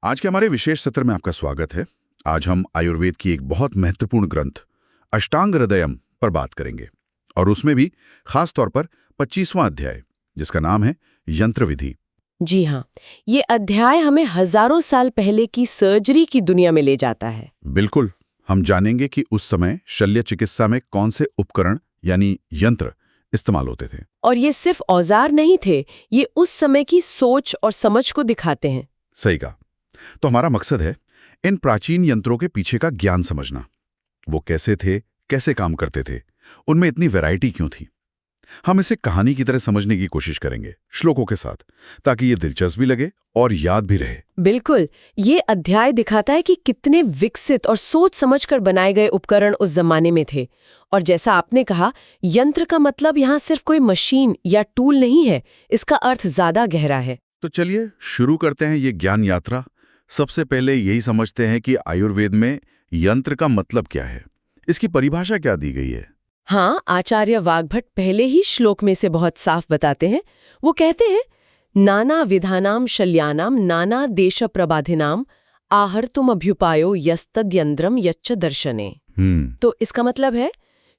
आज के हमारे विशेष सत्र में आपका स्वागत है। आज हम आयुर्वेद की एक बहुत महत्वपूर्ण ग्रंथ अष्टांग हृदयम पर बात करेंगे और उसमें भी खास तौर पर 25वां अध्याय जिसका नाम है यंत्र विधि। जी हाँ, ये अध्याय हमें हजारों साल पहले की सर्जरी की दुनिया में ले जाता है। बिल्कुल, हम जानेंगे कि उस समय शल्य चिकित्सा में कौन से उपकरण यानी यंत्र इस्तेमाल होते थे। और ये सिर्फ औजार नहीं थे, ये उस समय की सोच और समझ को दिखाते हैं। सही कहा। तो हमारा मकसद है इन प्राचीन यंत्रों के पीछे का ज्ञान समझना। वो कैसे थे, कैसे काम करते थे, उनमें इतनी वैरायटी क्यों थी। हम इसे कहानी की तरह समझने की कोशिश करेंगे श्लोकों के साथ, ताकि ये दिलचस्प भी लगे और याद भी रहे। बिल्कुल, ये अध्याय दिखाता है कि कितने विकसित और सोच समझकर बनाए गए उपकरण उस जमाने में थे। और जैसा आपने कहा, यंत्र का मतलब यहाँ सिर्फ कोई मशीन या टूल नहीं है, इसका अर्थ ज्यादा गहरा है। तो चलिए शुरू करते हैं ये ज्ञान यात्रा। सबसे पहले यही समझते हैं कि आयुर्वेद में यंत्र का मतलब क्या है, इसकी परिभाषा क्या दी गई है। हाँ, आचार्य वाग्भट पहले ही श्लोक में से बहुत साफ बताते हैं। वो कहते हैं, नाना विधानाम शल्यानाम नाना देश प्रबाधिनाम आहर्तुम अभ्युपायो यस्तद्यंत्रम यच्च दर्शने। तो इसका मतलब है,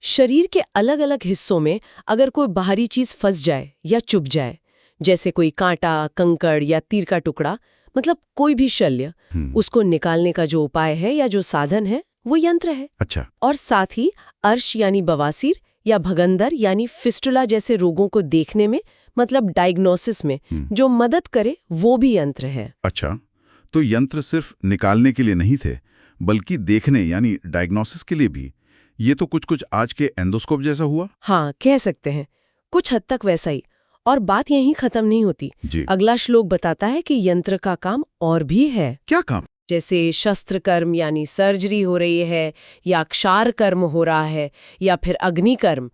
शरीर के अलग अलग हिस्सों में अगर कोई बाहरी चीज फंस जाए या चुभ जाए, जैसे कोई कांटा, कंकड़ या तीर का टुकड़ा, मतलब कोई भी शल्य, उसको निकालने का जो उपाय है या जो साधन है वो यंत्र है। अच्छा। और साथ ही अर्श यानी बवासीर या भगंदर यानी फिस्टुला जैसे रोगों को देखने में, मतलब डायग्नोसिस में जो मदद करे, वो भी यंत्र है। अच्छा, तो यंत्र सिर्फ निकालने के लिए नहीं थे, बल्कि देखने यानी डायग्नोसिस के लिए भी। ये तो कुछ आज के एंडोस्कोप जैसा हुआ। हाँ, कह सकते हैं, कुछ हद तक वैसा ही। और बात यहीं खत्म नहीं होती। जी। अगला श्लोक बताता है कि यंत्र का काम और भी है। क्या काम? जैसे शस्त्र कर्म यानी सर्जरी हो रही है, या क्षार कर्म हो रहा है, या फिर अग्नि कर्म,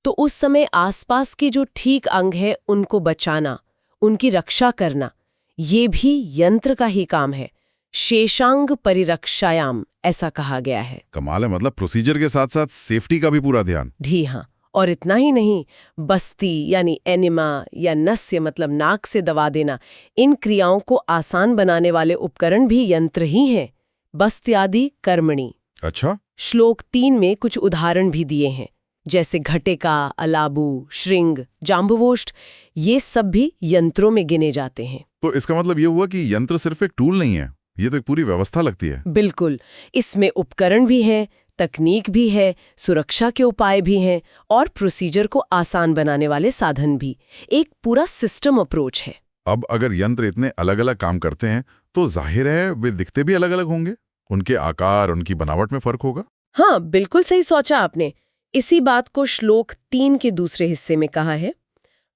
तो उस समय आसपास के जो ठीक अंग है उनको बचाना, उनकी रक्षा करना, ये भी यंत्र का ही काम है। शेषांग परिरक्षायाम ऐसा कहा गया है। कमाल है, मतलब प्रोसीजर के साथ साथ सेफ्टी का भी पूरा ध्यान। जी हाँ, और इतना ही नहीं, बस्ती यानी एनिमा या नस्य मतलब नाक से दवा देना, इन क्रियाओं को आसान बनाने वाले उपकरण भी यंत्र ही हैं। बस्त्यादि कर्मणि। अच्छा। श्लोक 3 में कुछ उदाहरण भी दिए हैं, जैसे घटेका, अलाबू, श्रृंग, जाम्बुवोष्ठ, ये सब भी यंत्रों में गिने जाते हैं। तो इसका मतलब ये हुआ कि यंत्र सिर्फ एक टूल नहीं है, ये तो एक पूरी व्यवस्था लगती है। बिल्कुल, इसमें उपकरण भी हैं, तकनीक भी है, सुरक्षा के उपाय भी हैं, और प्रोसीजर को आसान बनाने वाले साधन भी। एक पूरा सिस्टम अप्रोच है। अब अगर यंत्र इतने अलग अलग काम करते हैं तो जाहिर है वे दिखते भी अलग अलग होंगे, उनके आकार, उनकी बनावट में फर्क होगा। हाँ, बिल्कुल सही सोचा आपने। इसी बात को श्लोक 3 के दूसरे हिस्से में कहा है,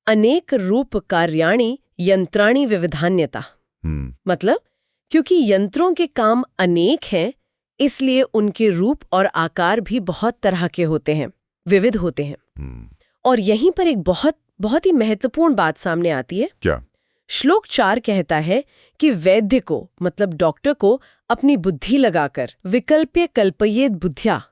अनेक रूप कार्याणि यंत्राणि विविधान्यता। मतलब क्योंकि यंत्रों के काम अनेक हैं, इसलिए उनके रूप और आकार भी बहुत तरह के होते हैं, विविध होते हैं। और यहीं पर एक बहुत ही महत्वपूर्ण बात सामने आती है। क्या? श्लोक 4 कहता है कि वैद्य को, मतलब डॉक्टर को, अपनी बुद्धि लगाकर विकल्प्य कल्पयेद बुद्ध्या,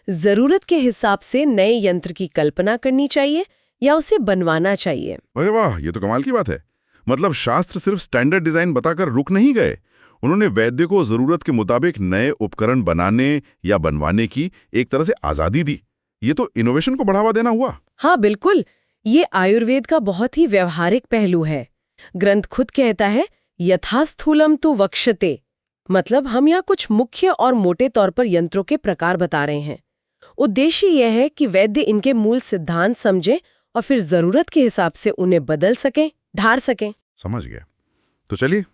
जरूरत के हिसाब से नए यंत्र की कल्पना करनी चाहिए या उसे बनवाना चाहिए। अरे वाह, ये तो कमाल की बात है। मतलब शास्त्र सिर्फ स्टैंडर्ड डिजाइन बताकर रुक नहीं गए, उन्होंने वैद्य को जरूरत के मुताबिक नए उपकरण बनाने या बनवाने की एक तरह से आजादी दी। ये तो इनोवेशन को बढ़ावा देना हुआ। हाँ बिल्कुल, ये आयुर्वेद का बहुत ही व्यवहारिक पहलू है। ग्रंथ खुद कहता है, यथास्थूलम तु वक्ष्यते, मतलब हम यहाँ कुछ मुख्य और मोटे तौर पर यंत्रों के प्रकार बता रहे हैं। उद्देश्य यह है कि वैद्य इनके मूल सिद्धांत समझे और फिर जरूरत के हिसाब से उन्हें बदल सकें, ढार सकें। समझ गया। तो चलिए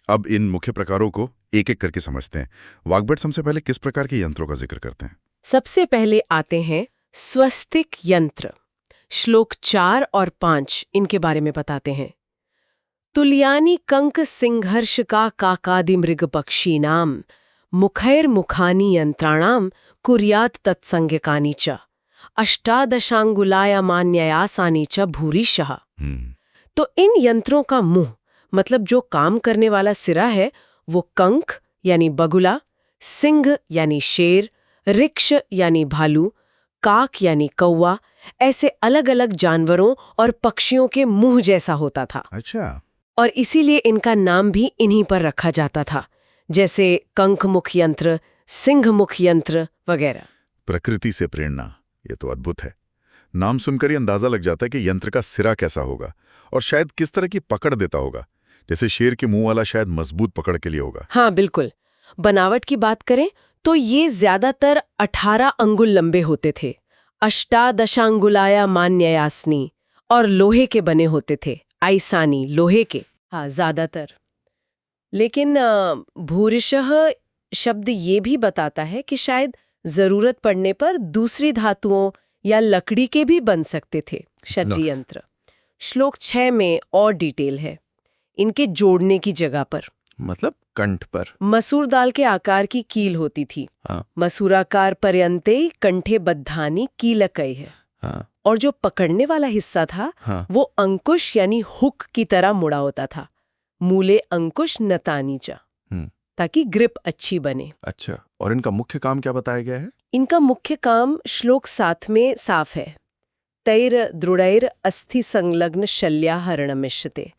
अब इन मुख्य प्रकारों को एक एक करके समझते हैं। वाग्भट सबसे पहले किस प्रकार के यंत्रों का जिक्र करते हैं? सबसे पहले आते हैं स्वस्तिक यंत्र। श्लोक 4 और 5 इनके बारे में बताते हैं। तुल्यानि कंक सिंघर्ष का काकादि मृग पक्षीनाम मुखैर्मुखानि यंत्राणाम कुर्यात तत्संज्ञकानि च अष्टादशांगुलायमान्ययासानि च भूरिशः। तो इन यंत्रों का मुंह, मतलब जो काम करने वाला सिरा है, वो कंक यानी बगुला, सिंह यानी शेर, रिक्ष यानी भालू, काक यानी कौवा, ऐसे अलग अलग जानवरों और पक्षियों के मुंह जैसा होता था। अच्छा। और इसीलिए इनका नाम भी इन्हीं पर रखा जाता था, जैसे कंकमुख यंत्र, सिंहमुख यंत्र वगैरह। प्रकृति से प्रेरणा, ये तो अद्भुत है। नाम सुनकर ही अंदाजा लग जाता है कि यंत्र का सिरा कैसा होगा और शायद किस तरह की पकड़ देता होगा। जैसे शेर के मुंह वाला शायद मजबूत पकड़ के लिए होगा। हाँ बिल्कुल। बनावट की बात करें तो ये ज्यादातर 18 अंगुल लंबे होते थे, अष्टादशांगुलाया मान्ययासनी, और लोहे के बने होते थे, आइसानी, लोहे के। हाँ ज्यादातर। लेकिन भूरिशः शब्द ये भी बताता है कि शायद जरूरत पड़ने पर दूसरी धातुओं या लकड़ी के भी बन सकते थे षड्जी यंत्र। श्लोक 6 में और डिटेल है इनके जोड़ने की जगह पर। मतलब कंठ पर। मसूर दाल के आकार की कील होती थी। हाँ। मसूराकार पर्यंते कंठे बद्धानी कीलकई है। हाँ। और जो पकड़ने वाला हिस्सा था हाँ। वो अंकुश यानी हुक की तरह मुड़ा होता था। मूले अंकुश नतानीचा, ताकि ग्रिप अच्छी बने। अच्छा, और इनका मुख्य काम क्या बताया गया है? इनका मुख्य काम श्लोक 7 में साफ है। तैर दृढ़ैर अस्थि संलग्न शल्या हरणमिष्यते।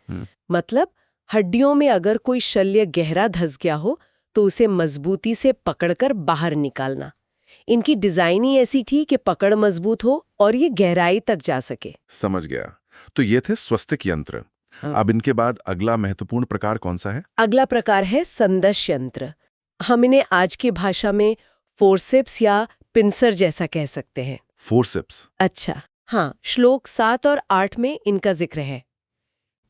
मतलब हड्डियों में अगर कोई शल्य गहरा धंस गया हो तो उसे मजबूती से पकड़कर बाहर निकालना। इनकी डिजाइन ही ऐसी थी कि पकड़ मजबूत हो और ये गहराई तक जा सके। समझ गया। तो ये थे स्वस्तिक यंत्र। हाँ। अब इनके बाद अगला महत्वपूर्ण प्रकार कौन सा है? अगला प्रकार है संदश यंत्र। हम इन्हें आज की भाषा में फोर्सेप्स या पिंसर जैसा कह सकते हैं। फोर्सेप्स। अच्छा हाँ, श्लोक 7 और 8 में इनका जिक्र है।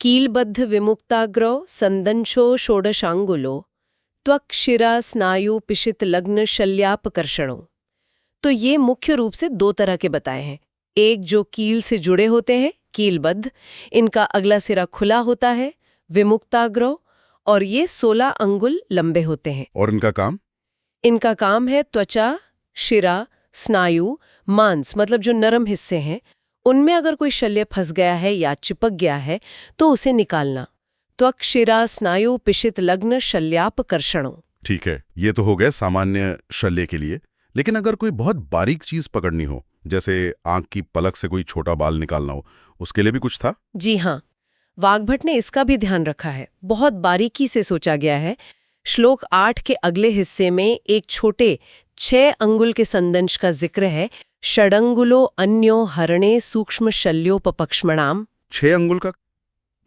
कीलबद्ध विमुक्ताग्रौ संदंशो षोडशांगुलो त्वक शिरा स्नायु पिशित लग्न शल्यापकर्षणों। तो ये मुख्य रूप से 2 तरह के बताए हैं। एक जो कील से जुड़े होते हैं, कीलबद्ध, इनका अगला सिरा खुला होता है, विमुक्ताग्रौ, और ये 16 अंगुल लंबे होते हैं। और इनका काम? इनका काम है त्वचा, शिरा, स्नायु, मांस, मतलब जो नरम हिस्से हैं, उनमें अगर कोई शल्य फंस गया है या चिपक गया है तो उसे निकालना। त्वक शिरा स्नायु पिशित लग्न शल्यापकर्षणों। ठीक है, ये तो हो गए सामान्य शल्य के लिए। लेकिन अगर कोई बहुत बारीक चीज पकड़नी हो, जैसे आंख की पलक से कोई छोटा बाल निकालना हो, उसके लिए भी कुछ था? जी हाँ, वाग्भट ने इसका भी ध्यान रखा है। बहुत बारीकी से सोचा गया है। श्लोक 8 के अगले हिस्से में एक छोटे 6 अंगुल के संदंश का जिक्र है। षडंगुलो अन्यो हरणे सूक्ष्म शल्योपपक्ष्मणाम। 6 अंगुल का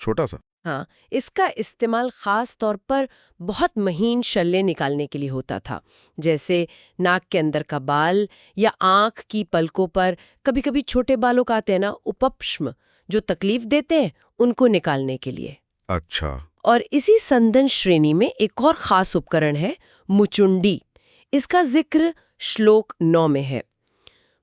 छोटा सा? हाँ, इसका इस्तेमाल खास तौर पर बहुत महीन शल्य निकालने के लिए होता था, जैसे नाक के अंदर का बाल या आंख की पलकों पर कभी कभी छोटे बालों का आते हैं ना, उपपक्ष्म, जो तकलीफ देते हैं, उनको निकालने के लिए। अच्छा। और इसी संदंश श्रेणी में एक और खास उपकरण है, मुचुंडी। इसका जिक्र श्लोक 9 में है।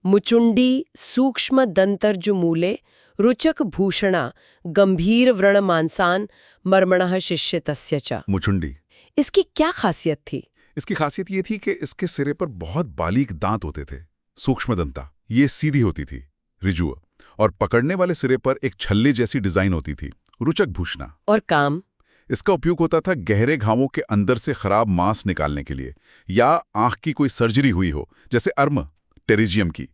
मुचुंडी सूक्ष्म दंतर्जुमूले रुचक भूषणा गंभीर व्रण मांसान मर्मणः शिष्य तस्य च। मुचुंडी, इसकी क्या खासियत थी? इसकी खासियत ये थी कि इसके सिरे पर बहुत बारीक दांत होते थे, सूक्ष्म दंता। ये सीधी होती थी, रिजुअ, और पकड़ने वाले सिरे पर एक छल्ले जैसी डिजाइन होती थी, रुचक भूषणा। और काम? इसका उपयोग होता था गहरे घावों के अंदर से खराब मांस निकालने के लिए, या आंख की कोई सर्जरी हुई हो, जैसे अर्म टेरिजियम की,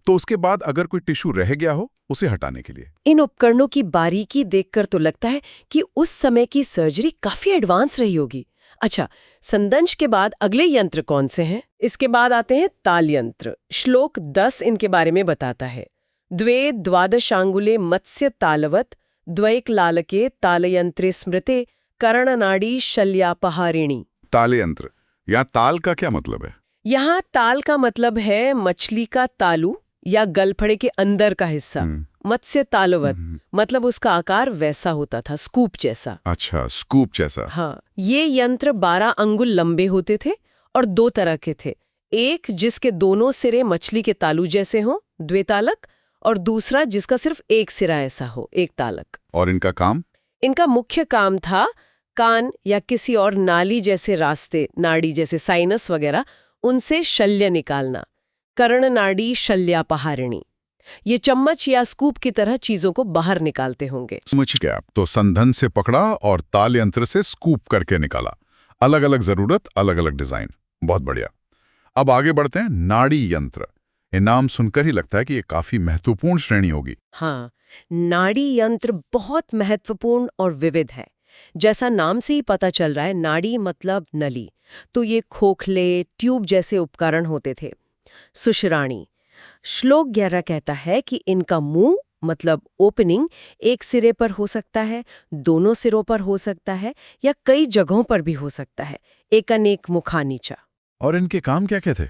तो उसके बाद अगर कोई टिश्यू रह गया हो उसे हटाने के लिए। इन उपकरणों की बारीकी देखकर तो लगता है कि उस समय की सर्जरी काफी एडवांस रही होगी। अच्छा, संदंश के बाद अगले यंत्र कौन से हैं? इसके बाद आते हैं ताल यंत्र। श्लोक 10 इनके बारे में बताता है। द्वे द्वादशांगुले मत्स्य तालवत द्वैक लालके तालयंत्रे स्मृते कर्णनाड़ी शल्यापहारिणी। ताल यंत्र, या ताल का क्या मतलब है? यहाँ ताल का मतलब है मछली का तालू या गलफड़े के अंदर का हिस्सा। मत्स्य तालवत मतलब उसका आकार वैसा होता था, स्कूप जैसा। अच्छा, स्कूप जैसा। हाँ, ये यंत्र 12 अंगुल लंबे होते थे और 2 तरह के थे। एक जिसके दोनों सिरे मछली के तालू जैसे हों, द्वेतालक, और दूसरा जिसका सिर्फ एक सिरा ऐसा हो, एक तालक। और इनका काम? इनका मुख्य काम था कान या किसी और नाली जैसे रास्ते, नाड़ी जैसे साइनस वगैरह, उनसे शल्य निकालना। कर्णनाड़ी शल्यापहारिणी। ये चम्मच या स्कूप की तरह चीजों को बाहर निकालते होंगे। समझ गया। तो संधन से पकड़ा और ताल यंत्र से स्कूप करके निकाला। अलग अलग जरूरत, अलग अलग डिजाइन। बहुत बढ़िया। अब आगे बढ़ते हैं। नाड़ी यंत्र। ये नाम सुनकर ही लगता है कि ये काफी महत्वपूर्ण श्रेणी होगी। हाँ, नाड़ी यंत्र बहुत महत्वपूर्ण और विविध है। जैसा नाम से ही पता चल रहा है, नाड़ी मतलब नली, तो ये खोखले ट्यूब जैसे उपकरण होते थे। सुषराणी। श्लोक 11 कहता है कि इनका मुंह मतलब ओपनिंग एक सिरे पर हो सकता है, दोनों सिरों पर हो सकता है या कई जगहों पर भी हो सकता है, एक अनेक मुखा नीचा। और इनके काम क्या क्या थे?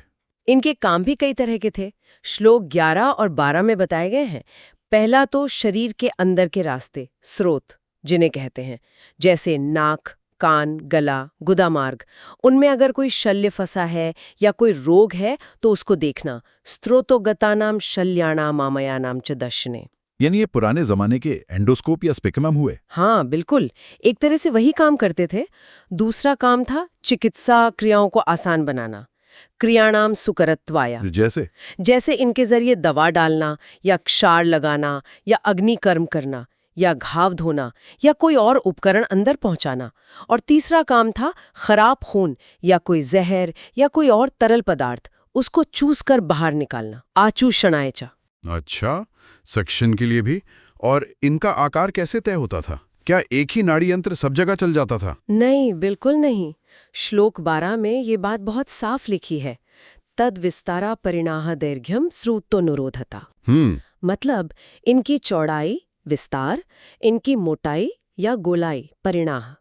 इनके काम भी कई तरह के थे। श्लोक 11 और 12 में बताए गए हैं। पहला तो शरीर के अंदर के रास्ते, स्रोत जिन्हें कहते हैं, जैसे नाक, कान, गला, गुदामार्ग, उनमें अगर कोई शल्य फंसा है या कोई रोग है तो उसको देखना। स्त्रोतोगतानाम शल्याणाम आमयानाम च दर्शने। यानी ये पुराने जमाने के एंडोस्कोप या स्पेकमम हुए। हाँ बिल्कुल, एक तरह से वही काम करते थे। दूसरा काम था चिकित्सा क्रियाओं को आसान बनाना। क्रियाणाम सुकरत्वाया, जैसे इनके जरिए दवा डालना या क्षार लगाना या अग्निकर्म करना या घाव धोना या कोई और उपकरण अंदर पहुंचाना। और तीसरा काम था खराब खून या कोई जहर या कोई और तरल पदार्थ, उसको चूस कर बाहर निकालना। आचूषणायचा। अच्छा, सक्शन के लिए भी। और इनका आकार कैसे तय होता था? क्या एक ही नाड़ी यंत्र सब जगह चल जाता था? नहीं, बिल्कुल नहीं। श्लोक 12 में ये बात बहुत साफ लिखी है। तद विस्तारा परिणाह दैर्घ्यम श्रुतोनुरोधता। मतलब इनकी चौड़ाई विस्तार, इनकी मोटाई या गोलाई परिणाह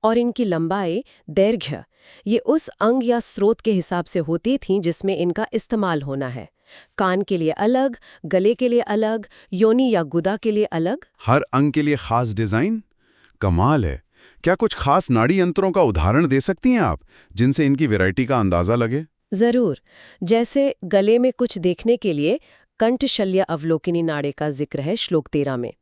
और इनकी लंबाई दैर्घ्य, ये उस अंग या स्रोत के हिसाब से होती थीं जिसमें इनका इस्तेमाल होना है। कान के लिए अलग, गले के लिए अलग, योनि या गुदा के लिए अलग। हर अंग के लिए खास डिजाइन। कमाल है। क्या कुछ खास नाड़ी यंत्रों का उदाहरण दे सकती हैं आप, जिनसे इनकी वैरायटी का अंदाजा लगे? जरूर। जैसे गले में कुछ देखने के लिए कंठशल्य अवलोकिनी नाड़े का जिक्र है श्लोक 13 में।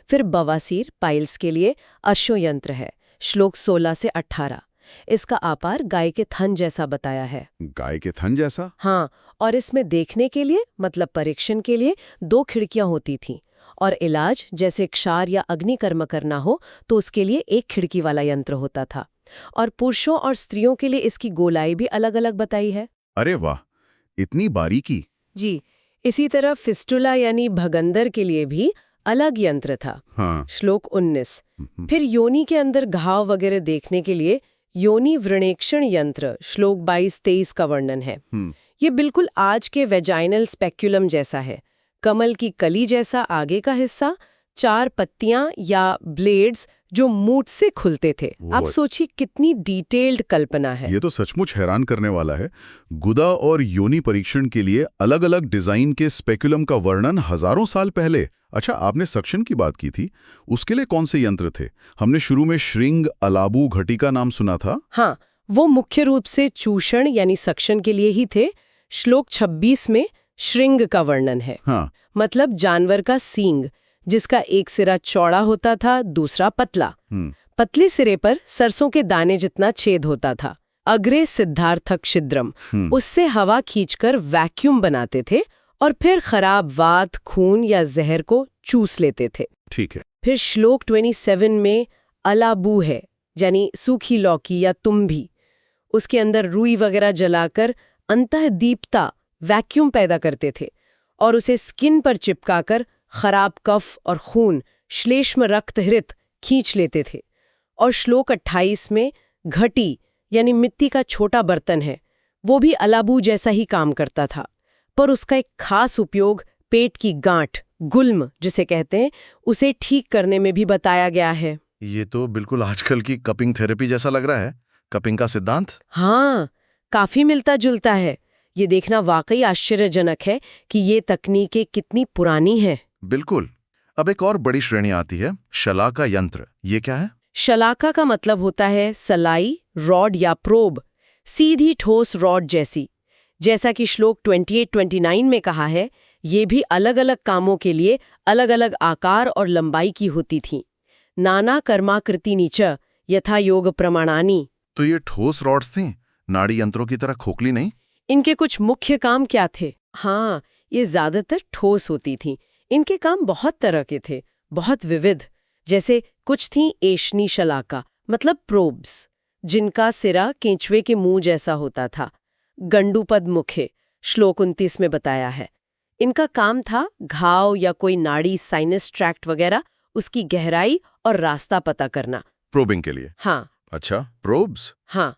फिर बवासीर पाइल्स के लिए अश्व यंत्र है, श्लोक 16 से 18। इसका आकार गाय के थन जैसा बताया है। गाय के थन जैसा? हाँ, और इसमें देखने के लिए मतलब परीक्षण के लिए 2 खिड़कियां होती थीं। और इलाज जैसे क्षार या अग्निकर्म करना हो तो उसके लिए 1 खिड़की वाला यंत्र होता था। और पुरुषों और स्त्रियों के लिए इसकी गोलाई भी अलग अलग बताई है। अरे वाह, इतनी बारीकी। जी। इसी तरह फिस्टुला यानी भगंदर के लिए भी अलग यंत्र था। हाँ। श्लोक 19। फिर योनि के अंदर घाव वगैरह देखने के लिए योनि व्रणेक्षण यंत्र, श्लोक 22-23 का वर्णन है। ये बिल्कुल आज के वेजाइनल स्पेक्युलम जैसा है। कमल की कली जैसा आगे का हिस्सा, 4 पत्तियां या ब्लेड्स जो मूठ से खुलते थे। आप सोचिए कितनी डिटेल्ड कल्पना है। ये तो सचमुच हैरान करने वाला है। गुदा और योनि परीक्षण के लिए अलग-अलग डिजाइन के स्पेकुलम का वर्णन हजारों साल पहले। अच्छा, आपने सक्शन की बात की थी, उसके लिए कौन से यंत्र थे? हमने शुरू में श्रृंग, अलाबू, घटी का नाम सुना था। हाँ, वो मुख्य रूप से चूषण यानी सक्शन के लिए ही थे। श्लोक 26 में श्रृंग का वर्णन है। हाँ। मतलब जानवर का सींग, जिसका एक सिरा चौड़ा होता था, दूसरा पतला। पतले सिरे पर सरसों के दाने जितना छेद होता था। अग्रे सिद्धार्थक छिद्रम, उससे हवा खींचकर वैक्यूम बनाते थे और फिर खराब वात, खून या जहर को चूस लेते थे। ठीक है। फिर श्लोक 27 में अलाबू है, यानी सूखी लौकी या तुम्भी। उसके अंदर रुई वगैरह जलाकर अंतःदीप्ता वैक्यूम पैदा करते थे और उसे स्किन पर चिपकाकर खराब कफ और खून, श्लेष्म रक्त हृत खींच लेते थे। और श्लोक 28 में घटी यानी मिट्टी का छोटा बर्तन है, वो भी अलाबू जैसा ही काम करता था, पर उसका एक खास उपयोग पेट की गांठ, गुल्म जिसे कहते हैं, उसे ठीक करने में भी बताया गया है। ये तो बिल्कुल आजकल की कपिंग थेरेपी जैसा लग रहा है। कपिंग का सिद्धांत। हाँ, काफी मिलता जुलता है। ये देखना वाकई आश्चर्यजनक है कि ये तकनीकें कितनी पुरानी हैं। बिल्कुल। अब एक और बड़ी श्रेणी आती है, शलाका यंत्र। ये क्या है? शलाका का मतलब होता है सलाई, रॉड या प्रोब, सीधी ठोस रॉड जैसी। जैसा कि श्लोक 28-29 में कहा है, ये भी अलग अलग कामों के लिए अलग अलग आकार और लंबाई की होती थीं। नाना कर्माकृति नीच यथा योग प्रमाणानी। तो ये ठोस रॉड्स थीं, नाड़ी यंत्रों की तरह खोखली नहीं? इनके कुछ मुख्य काम क्या थे? हाँ, ये ज्यादातर ठोस होती थीं। इनके काम बहुत तरह के थे, बहुत विविध। जैसे कुछ थीं एशनी शलाका, मतलब प्रोब्स, जिनका सिरा केंचुए के मुंह जैसा होता था। गंडूपद मुखे, श्लोक 29 में बताया है। इनका काम था घाव या कोई नाड़ी, साइनस ट्रैक्ट वगैरह, उसकी गहराई और रास्ता पता करना। प्रोबिंग के लिए। हाँ अच्छा, प्रोब्स। हाँ।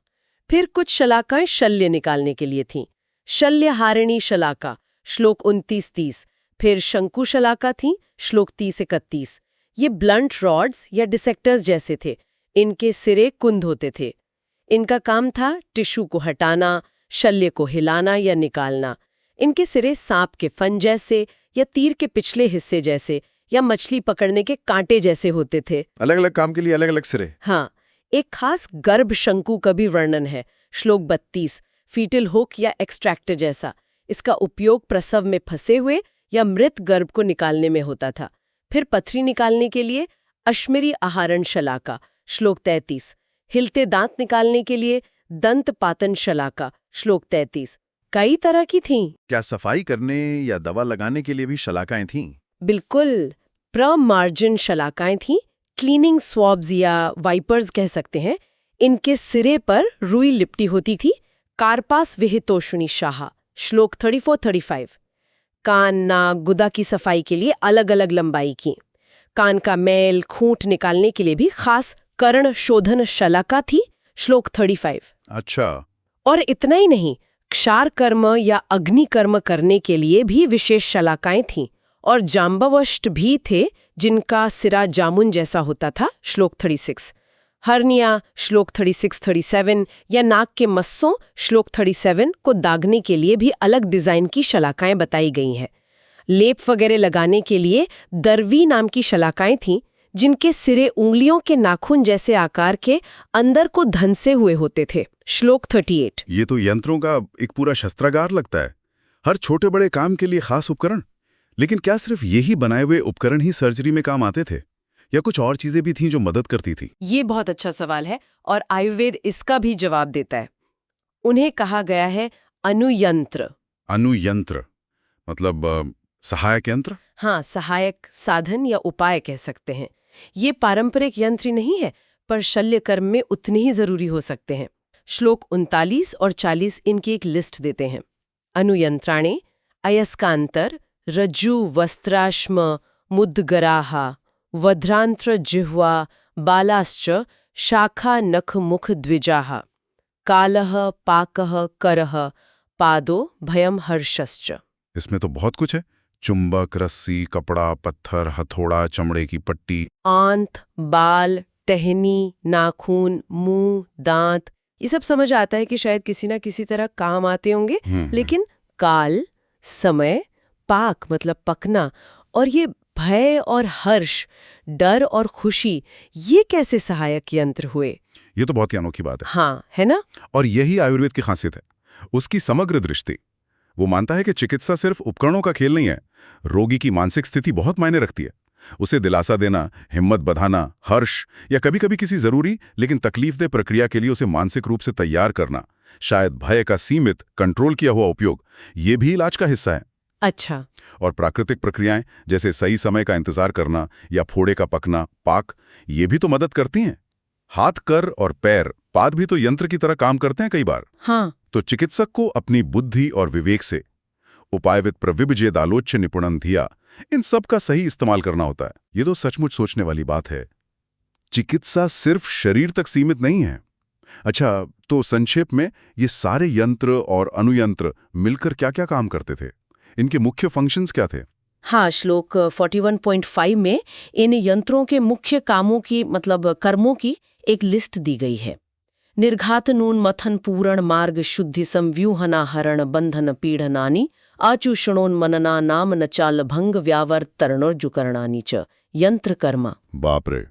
फिर कुछ शलाकाएं शल्य निकालने के लिए थीं। शल्यहारिणी शलाका श्लोक 29-30। फिर शंकु शलाका थी श्लोक 30-31। ये ब्लंट रॉड्स या डिसेक्टर्स जैसे थे। इनके सिरे कुंद होते थे। इनका काम था टिश्यू को हटाना, शल्य को हिलाना या निकालना। इनके सिरे सांप के फन जैसे या तीर के पिछले हिस्से जैसे या मछली पकड़ने के कांटे जैसे होते थे। अलग अलग काम के लिए अलग अलग सिरे। हाँ, एक खास गर्भ शंकु का भी वर्णन है श्लोक 32। फीटल हुक या एक्सट्रैक्टर जैसा। इसका उपयोग प्रसव में फंसे हुए या मृत गर्भ को निकालने में होता था। फिर पथरी निकालने के लिए अश्मिरी आहारण शलाका श्लोक 33। हिलते दांत निकालने के लिए दंत पातन शलाका श्लोक 33। कई तरह की थीं। क्या सफाई करने या दवा लगाने के लिए भी शलाकाएं थीं? बिल्कुल, प्रमार्जन शलाकाएं थीं। क्लीनिंग स्वॉब्स या वाइपर्स कह सकते हैं। इनके सिरे पर रुई लिपटी होती थी। कार्पास विहितोषुणी शाह श्लोक 34-35। कान नाक गुदा की सफाई के लिए अलग अलग लंबाई की। कान का मैल खूंट निकालने के लिए भी खास कर्ण शोधन शलाका थी श्लोक 35। अच्छा। और इतना ही नहीं, क्षार कर्म या अग्नि कर्म करने के लिए भी विशेष शलाकाएं थीं। और जाम्बवष्ट भी थे जिनका सिरा जामुन जैसा होता था श्लोक 36। हर्निया श्लोक 36-37 या नाक के मस्सों श्लोक 37 को दागने के लिए भी अलग डिजाइन की शलाकाएं बताई गई हैं। लेप वगैरह लगाने के लिए दरवी नाम की शलाकाएं थीं जिनके सिरे उंगलियों के नाखून जैसे आकार के अंदर को धंसे हुए होते थे श्लोक 38। ये तो यंत्रों का एक पूरा शस्त्रागार लगता है। हर छोटे बड़े काम के लिए खास उपकरण। लेकिन क्या सिर्फ यही बनाए हुए उपकरण ही सर्जरी में काम आते थे या कुछ और चीजें भी थीं जो मदद करती थी? ये बहुत अच्छा सवाल है और आयुर्वेद इसका भी जवाब देता है। उन्हें कहा गया है अनुयंत्र। अनुयंत्र मतलब सहायक यंत्र? हाँ, सहायक साधन या उपाय कह सकते हैं। ये पारंपरिक यंत्र नहीं है, पर शल्य कर्म में उतने ही जरूरी हो सकते हैं। श्लोक 39 और 40 इनकी एक लिस्ट देते हैं। अनुयंत्राणे अयस्कांतर रज्जु वस्त्राश्म मुद्गराहा वध्रांत्र जिह्वा बालाश्च शाखा नख मुख द्विजाः कालः पाकः करः पादो भयम हर्षश्च। इसमें तो बहुत कुछ है। चुंबक, रस्सी, कपड़ा, पत्थर, हथौड़ा, चमड़े की पट्टी। आंत, बाल, टहनी, नाखून, मुंह, दांत, ये सब समझ आता है कि शायद किसी ना किसी तरह काम आते होंगे। लेकिन काल, समय, पाक मतलब पकना, और ये भय और हर्ष, डर और खुशी, ये कैसे सहायक यंत्र हुए? ये तो बहुत ही अनोखी बात है। हाँ, है ना? और यही आयुर्वेद की खासियत है, उसकी समग्र दृष्टि। वो मानता है कि चिकित्सा सिर्फ उपकरणों का खेल नहीं है। रोगी की मानसिक स्थिति बहुत मायने रखती है। उसे दिलासा देना, हिम्मत बढ़ाना, हर्ष या कभी कभी किसी जरूरी लेकिन तकलीफदेह प्रक्रिया के लिए उसे मानसिक रूप से तैयार करना, शायद भय का सीमित, कंट्रोल किया हुआ उपयोग, ये भी इलाज का हिस्सा है। अच्छा। और प्राकृतिक प्रक्रियाएं जैसे सही समय का इंतजार करना या फोड़े का पकना, पाक, ये भी तो मदद करती हैं। हाथ, कर और पैर, पाद भी तो यंत्र की तरह काम करते हैं कई बार। हाँ। तो चिकित्सक को अपनी बुद्धि और विवेक से उपायविद प्रविभजेदालोच्य निपुणन धिया, इन सब का सही इस्तेमाल करना होता है। ये तो सचमुच सोचने वाली बात है। चिकित्सा सिर्फ शरीर तक सीमित नहीं है। अच्छा, तो संक्षेप में ये सारे यंत्र और अनुयंत्र मिलकर क्या-क्या काम करते थे? इनके मुख्य फंक्शंस क्या थे? हाँ, श्लोक 41.5 में इन यंत्रों के मुख्य कामों की मतलब कर्मों की एक लिस्ट दी गई है। निर्घात नून मथन पूरण मार्ग शुद्धि संव्यूहना हरण बंधन पीड़नानि आचूषणोन्मनना नाम नचाल भंग व्यावर्तरणोर्जुकरणानि च यंत्र कर्म। बाप रे,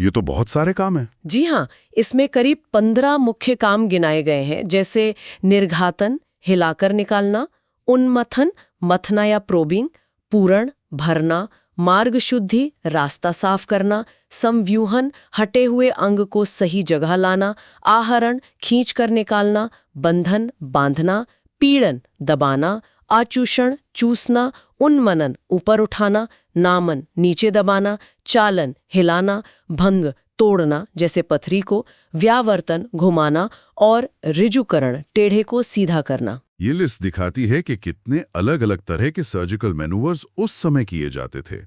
ये तो बहुत सारे काम हैं। जी हाँ, इसमें करीब 15 मुख्य काम गिनाए गए हैं, जैसे निर्घातन हिलाकर निकालना, उन्मथन मथना या प्रोबिंग, पूरण भरना, मार्ग शुद्धि रास्ता साफ करना, संव्यूहन हटे हुए अंग को सही जगह लाना, आहरण खींच कर निकालना, बंधन बांधना, पीड़न दबाना, आचूषण चूसना, उन्मनन ऊपर उठाना, नामन नीचे दबाना, चालन हिलाना, भंग तोड़ना जैसे पथरी को, व्यावर्तन घुमाना और ऋजुकरण टेढ़े को सीधा करना। ये लिस्ट दिखाती है कि कितने अलग अलग तरह के सर्जिकल मैनूवर्स उस समय किए जाते थे।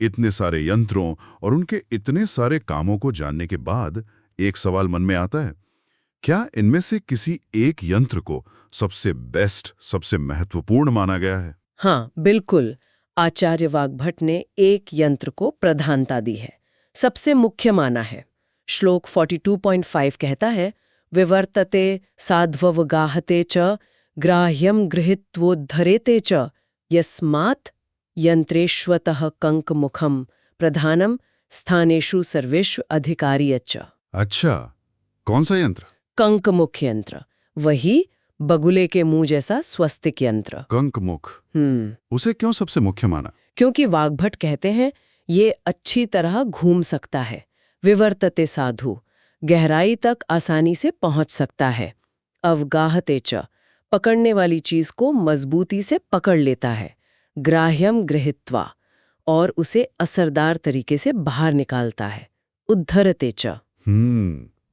इतने सारे यंत्रों और उनके इतने सारे कामों को जानने के बाद एक सवाल मन में आता है, क्या इनमें से किसी एक यंत्र को सबसे बेस्ट, सबसे महत्वपूर्ण माना गया है? हाँ, बिल्कुल। आचार्य वाग्भट ने एक यंत्र को प्रधानता दी है, सबसे मुख्य माना है। श्लोक 42.5 कहता है, विवर्तते साध्ववगाहते च ग्राह्यम गृहीत्वोद्धरेते च यस्मात् यंत्रेष्वतः कंकमुखम प्रधानम स्थानेषु सर्वेषु अधिकारियच्च। अच्छा, कौन सा यंत्र? कंकमुख यंत्र, वही बगुले के मुंह जैसा स्वस्तिक यंत्र। कंकमुख। उसे क्यों सबसे मुख्य माना? क्योंकि वाग्भट कहते हैं ये अच्छी तरह घूम सकता है, विवर्तते साधु, गहराई तक आसानी से पहुंच सकता है, अवगाहते च, पकड़ने वाली चीज को मजबूती से पकड़ लेता है, ग्राह्यम गृहीत्वा, और उसे असरदार तरीके से बाहर निकालता है, उद्धरते च,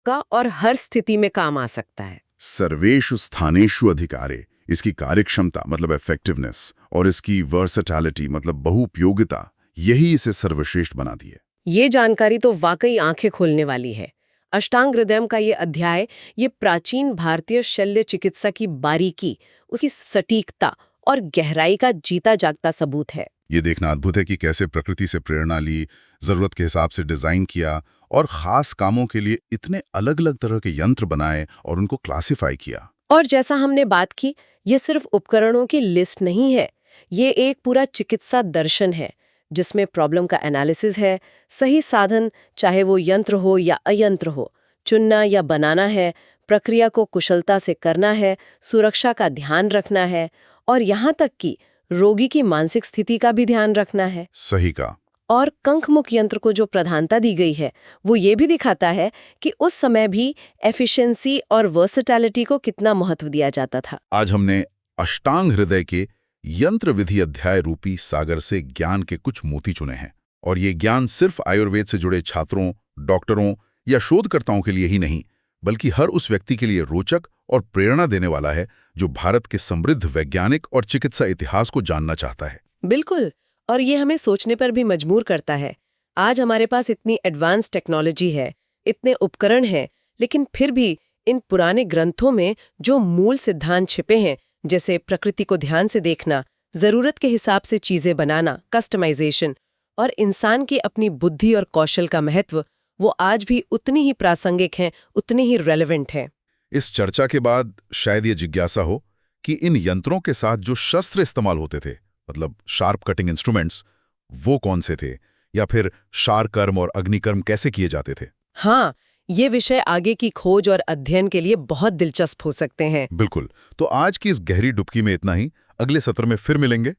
का और हर स्थिति में काम आ सकता है। सर्वेषु स्थानेषु अधिकारे, इसकी कार्यक्षमता मतलब इफेक्टिवनेस और इसकी वर्सेटैलिटी मतलब बहुउपयोगिता, यही इसे सर्वश्रेष्ठ बनाती है। ये जानकारी तो वाकई आंखें खोलने वाली है। अष्टांग हृदयम का ये अध्याय, ये प्राचीन भारतीय शल्य चिकित्सा की बारीकी, उसकी सटीकता और गहराई का जीता जागता सबूत है। ये देखना अद्भुत है कि कैसे प्रकृति से प्रेरणा ली, जरूरत के हिसाब से डिजाइन किया और खास कामों के लिए इतने अलग-अलग तरह के यंत्र बनाए और उनको क्लासिफाई किया। और जैसा हमने बात की, ये सिर्फ उपकरणों की लिस्ट नहीं है, ये एक पूरा चिकित्सा दर्शन है जिसमें प्रॉब्लम का एनालिसिस है, सही साधन, चाहे वो यंत्र हो या अयंत्र हो, चुनना या बनाना है, प्रक्रिया को कुशलता से करना है, सुरक्षा का ध्यान रखना है और यहाँ तक कि रोगी की मानसिक स्थिति का भी ध्यान रखना है। सही कहा। और कंकमुख यंत्र को जो प्रधानता दी गई है, वो ये भी दिखाता है कि उस समय भी एफिशिएंसी और वर्सेटैलिटी को कितना महत्व दिया जाता था। आज हमने अष्टांग हृदय के यंत्र विधि अध्याय रूपी सागर से ज्ञान के कुछ मोती चुने हैं, और ये ज्ञान सिर्फ आयुर्वेद से जुड़े छात्रों, डॉक्टरों या शोधकर्ताओं के लिए ही नहीं, बल्कि हर उस व्यक्ति के लिए रोचक और प्रेरणा देने वाला है जो भारत के समृद्ध वैज्ञानिक और चिकित्सा इतिहास को जानना चाहता है। बिल्कुल, और ये हमें सोचने पर भी मजबूर करता है। आज हमारे पास इतनी एडवांस टेक्नोलॉजी है, इतने उपकरण हैं, लेकिन फिर भी इन पुराने ग्रंथों में जो मूल सिद्धांत छिपे हैं, जैसे प्रकृति को ध्यान से देखना, जरूरत के हिसाब से चीजें बनाना, कस्टमाइजेशन, और इंसान की अपनी बुद्धि और कौशल का महत्व, वो आज भी उतनी ही प्रासंगिक हैं, उतनी ही रेलेवेंट हैं। इस चर्चा के बाद शायद ये जिज्ञासा हो कि इन यंत्रों के साथ जो शस्त्र इस्तेमाल होते थे, मतलब शार्प कटिंग इंस्ट्रूमेंट्स, वो कौन से थे, या फिर शारकर्म और अग्निकर्म कैसे किए जाते थे? हाँ, ये विषय आगे की खोज और अध्ययन के लिए बहुत दिलचस्प हो सकते हैं। बिल्कुल। तो आज की इस गहरी डुबकी में इतना ही। अगले सत्र में फिर मिलेंगे।